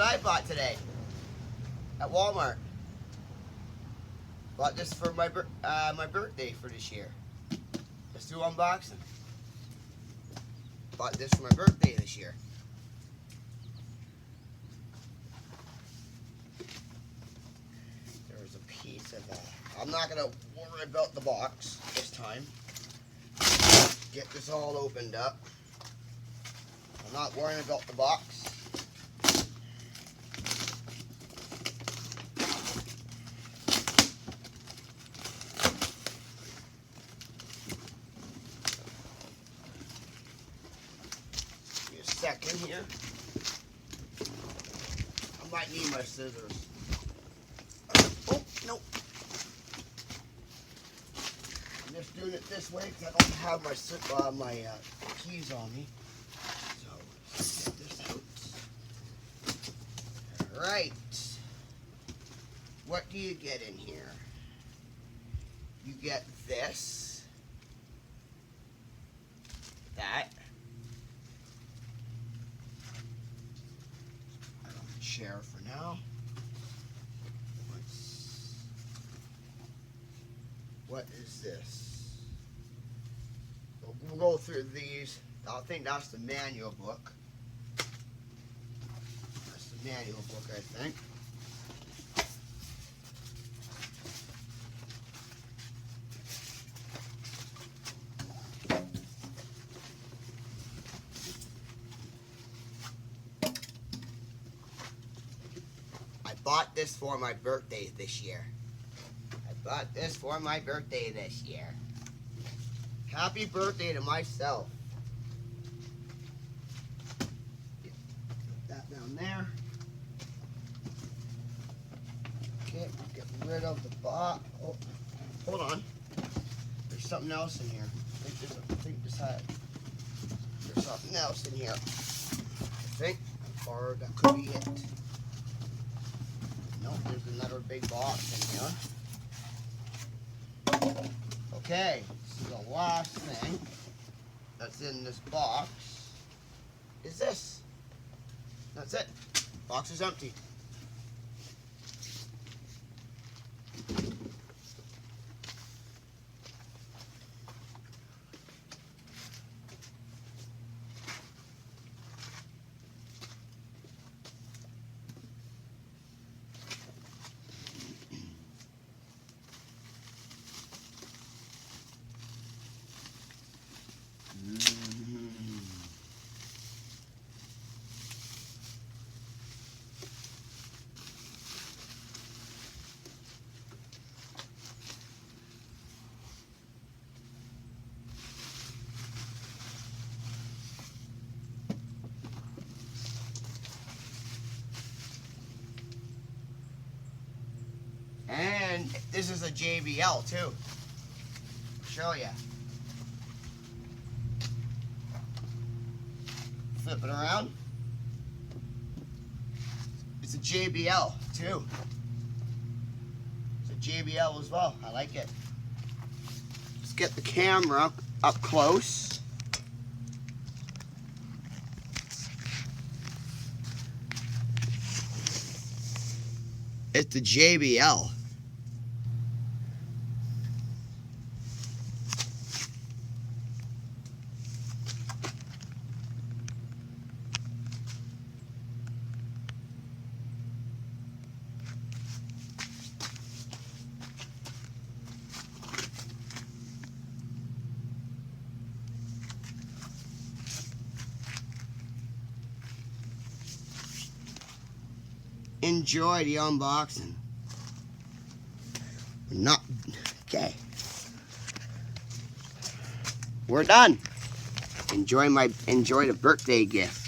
what I bought today at Walmart. Bought this for my birthday for this year. Let's do unboxing. Bought this for my birthday this year. There's a piece of I'm not gonna worry about the box this time. Get this all opened up. I'm not worrying about the box. Give me a second here. I might need my scissors. Oh, no. I'm just doing it this way because I don't have my keys on me. So, get this out. Alright. What do you get in here? You get this. That. I don't share for now. What is this? We'll go through these. I think that's the manual book. That's the manual book, I think. I bought this for my birthday this year. Bought this for my birthday this year. Happy birthday to myself. Put that down there. Okay, get rid of the box. Oh, hold on. There's something else in here. There's something else in here. I think. Or that could be it. Nope, there's another big box in here. Okay, so the last thing that's in this box is this. That's it. Box is empty. And this is a JBL too. I'll show you. Flip it around. It's a JBL too. It's a JBL as well. I like it. Let's get the camera up close. It's the JBL. Enjoy the unboxing. Not okay. We're done. Enjoy the birthday gift.